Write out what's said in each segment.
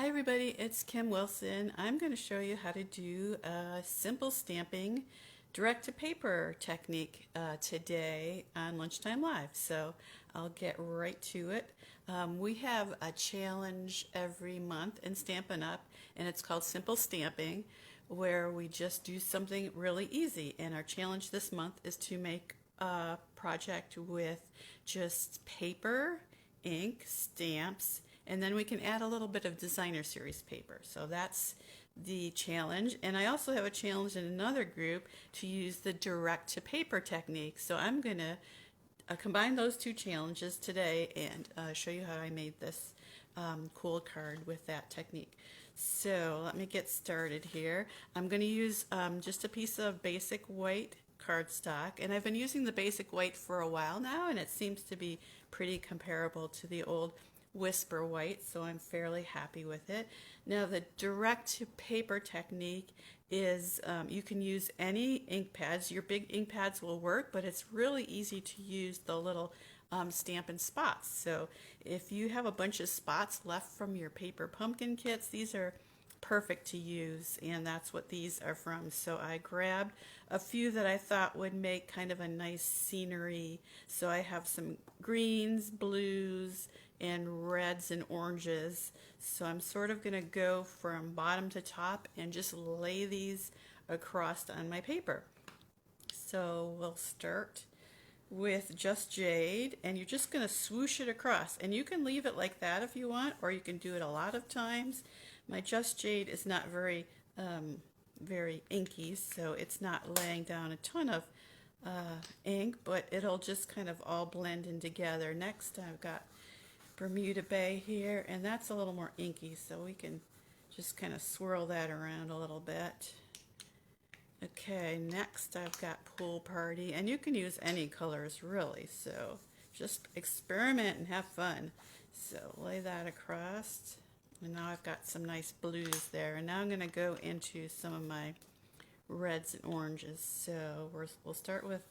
Hi everybody, it's Kim Wilson. I'm going to show you how to do a simple stamping direct to paper technique today on Lunchtime Live. So I'll get right to it. We have a challenge every month in Stampin' Up, and it's called Simple Stamping, where we just do something really easy. And our challenge this month is to make a project with just paper, ink, stamps, and then we can add a little bit of designer series paper. So that's the challenge. And I also have a challenge in another group to use the direct to paper technique. So I'm going to combine those two challenges today and show you how I made this cool card with that technique. So let me get started here. I'm going to use just a piece of basic white cardstock, and I've been using the basic white for a while now, and it seems to be pretty comparable to the old Whisper White, so I'm fairly happy with it. Now the direct to paper technique is you can use any ink pads. Your big ink pads will work, but it's really easy to use the little Stampin' Spots. So if you have a bunch of spots left from your paper pumpkin kits, these are perfect to use, and that's what these are from. So I grabbed a few that I thought would make kind of a nice scenery. So I have some greens, blues, and reds and oranges. So I'm sort of going to go from bottom to top and just lay these across on my paper. So we'll start with just jade, and you're just going to swoosh it across, and you can leave it like that if you want, or you can do it a lot of times. My just jade is not very inky, so it's not laying down a ton of ink, but it'll just kind of all blend in together. Next I've got Bermuda Bay here, and that's a little more inky, so we can just kind of swirl that around a little bit. Okay, next I've got Pool Party, and you can use any colors really, so just experiment and have fun. So lay that across, and now I've got some nice blues there, and now I'm going to go into some of my reds and oranges. So we'll start with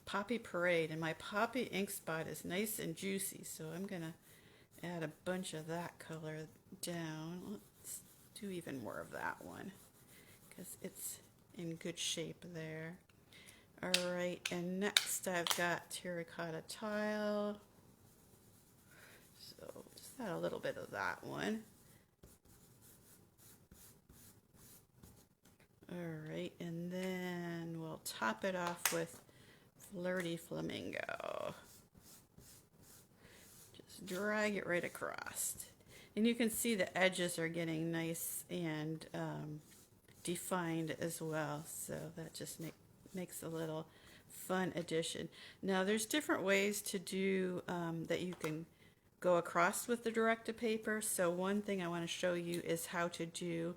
Poppy Parade, and my poppy ink spot is nice and juicy, so I'm going to add a bunch of that color down. Let's do even more of that one, because it's in good shape there. Alright, and next I've got Terracotta Tile. So just add a little bit of that one. Alright, and then we'll top it off with Flirty Flamingo. Just drag it right across. And you can see the edges are getting nice and defined as well, so that just makes a little fun addition. Now there's different ways to do that you can go across with the direct to paper. So one thing I want to show you is how to do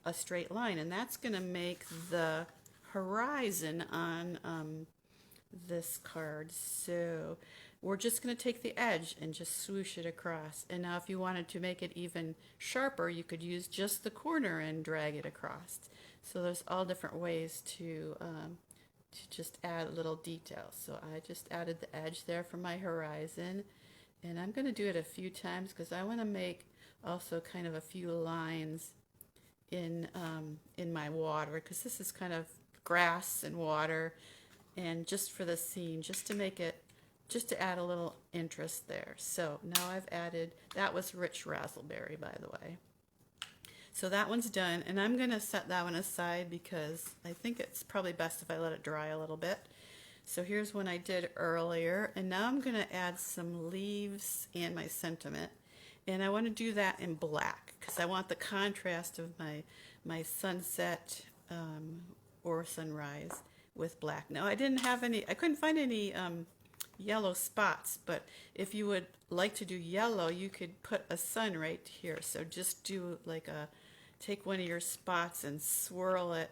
a straight line, and that's going to make the horizon on this card. So we're just going to take the edge and just swoosh it across. And now if you wanted to make it even sharper, you could use just the corner and drag it across. So there's all different ways to just add a little detail. So I just added the edge there for my horizon, and I'm going to do it a few times because I want to make also kind of a few lines in my water, because this is kind of grass and water, and just for the scene, just to add a little interest there. So now I've added, that was Rich Razzleberry, by the way. So that one's done, and I'm going to set that one aside because I think it's probably best if I let it dry a little bit. So here's one I did earlier, and now I'm going to add some leaves and my sentiment. And I want to do that in black because I want the contrast of my sunset or sunrise with black. Now I couldn't find any yellow spots, but if you would like to do yellow, you could put a sun right here. So just do like take one of your spots and swirl it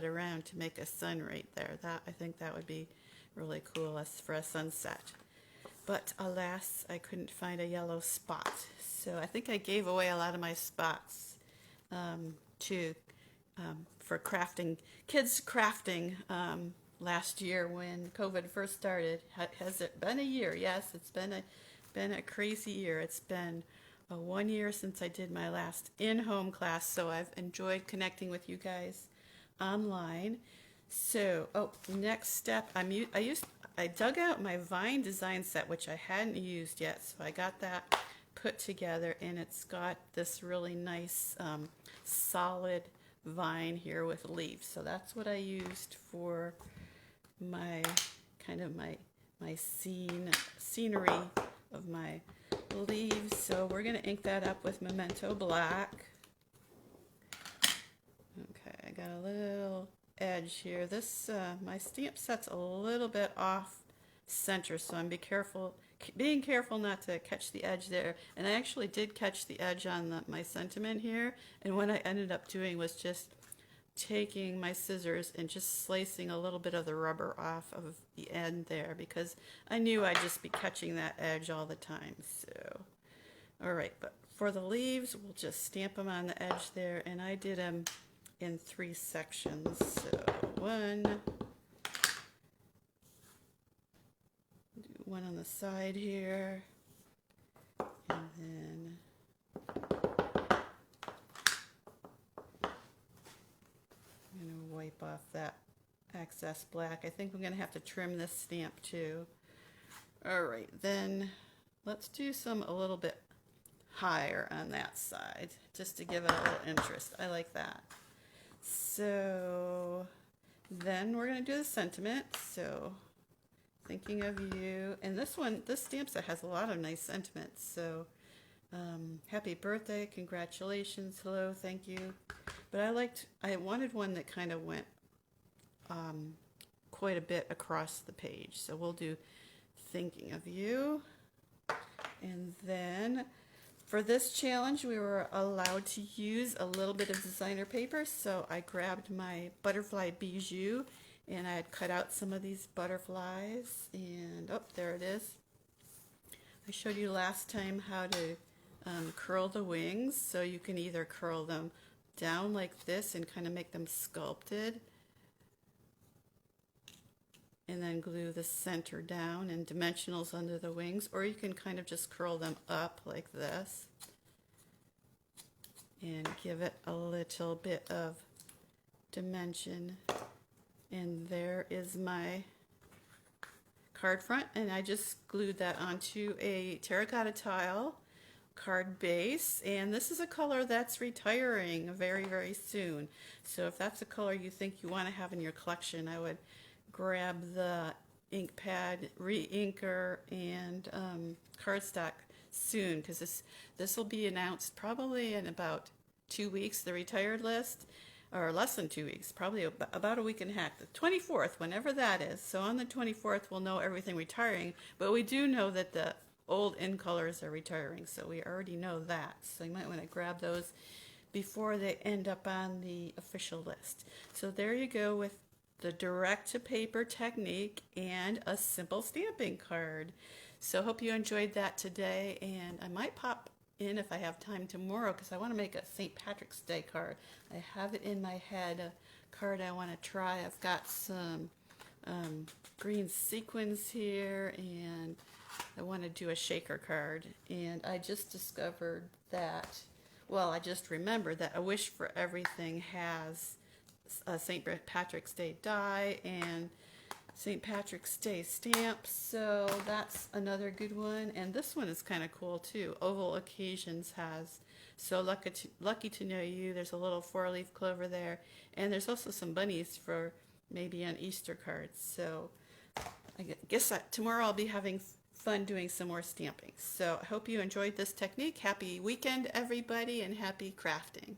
around to make a sun right there. I think that would be really cool as for a sunset. But alas, I couldn't find a yellow spot. So I think I gave away a lot of my spots for crafting, kids crafting last year when COVID first started. Has it been a year? Yes, it's been a crazy year. It's been 1 year since I did my last in-home class, so I've enjoyed connecting with you guys online. So, next step, I dug out my vine design set, which I hadn't used yet, so I got that put together, and it's got this really nice solid vine here with leaves. So that's what I used for my my scenery of my leaves. So we're going to ink that up with Memento Black. Okay, I got a little edge here. This my stamp set's a little bit off center, so I'm being careful not to catch the edge there. And I actually did catch the edge on my sentiment here, and what I ended up doing was just taking my scissors and just slicing a little bit of the rubber off of the end there, because I knew I'd just be catching that edge all the time. So, all right, but for the leaves, we'll just stamp them on the edge there, and I did them in 3 sections. So one on the side here, and then I'm going to wipe off that excess black. I think I'm going to have to trim this stamp too. All right, then let's do a little bit higher on that side, just to give it a little interest. I like that. So then we're going to do the sentiment. So thinking of you, and this stamp set has a lot of nice sentiments. So happy birthday, congratulations, hello, thank you. But I wanted one that kind of went quite a bit across the page. So we'll do thinking of you. And then for this challenge, we were allowed to use a little bit of designer paper. So I grabbed my butterfly bijou, and I had cut out some of these butterflies, and there it is. I showed you last time how to curl the wings, so you can either curl them down like this and kind of make them sculpted, and then glue the center down and dimensionals under the wings, or you can kind of just curl them up like this and give it a little bit of dimension. And there is my card front, and I just glued that onto a terracotta tile card base, and this is a color that's retiring very, very soon. So if that's a color you think you want to have in your collection, I would grab the ink pad, re-inker, and cardstock soon, because this will be announced probably in about 2 weeks, the retired list, or less than 2 weeks, probably about a week and a half, the 24th, whenever that is. So on the 24th, we'll know everything retiring, but we do know that the old in colors are retiring, so we already know that. So you might want to grab those before they end up on the official list. So there you go with the direct-to-paper technique and a simple stamping card. So hope you enjoyed that today, and I might pop in if I have time tomorrow, because I want to make a St. Patrick's Day card. I have it in my head, a card I want to try. I've got some green sequins here, and I want to do a shaker card. And I just discovered that, well, I just remembered that A Wish for Everything has a St. Patrick's Day die and St. Patrick's Day stamps, so that's another good one. And this one is kind of cool too. Oval Occasions has So Lucky to Know You. There's a little 4-leaf clover there, and there's also some bunnies for maybe on Easter cards. So I guess tomorrow I'll be having fun doing some more stamping. So I hope you enjoyed this technique. Happy weekend, everybody, and happy crafting.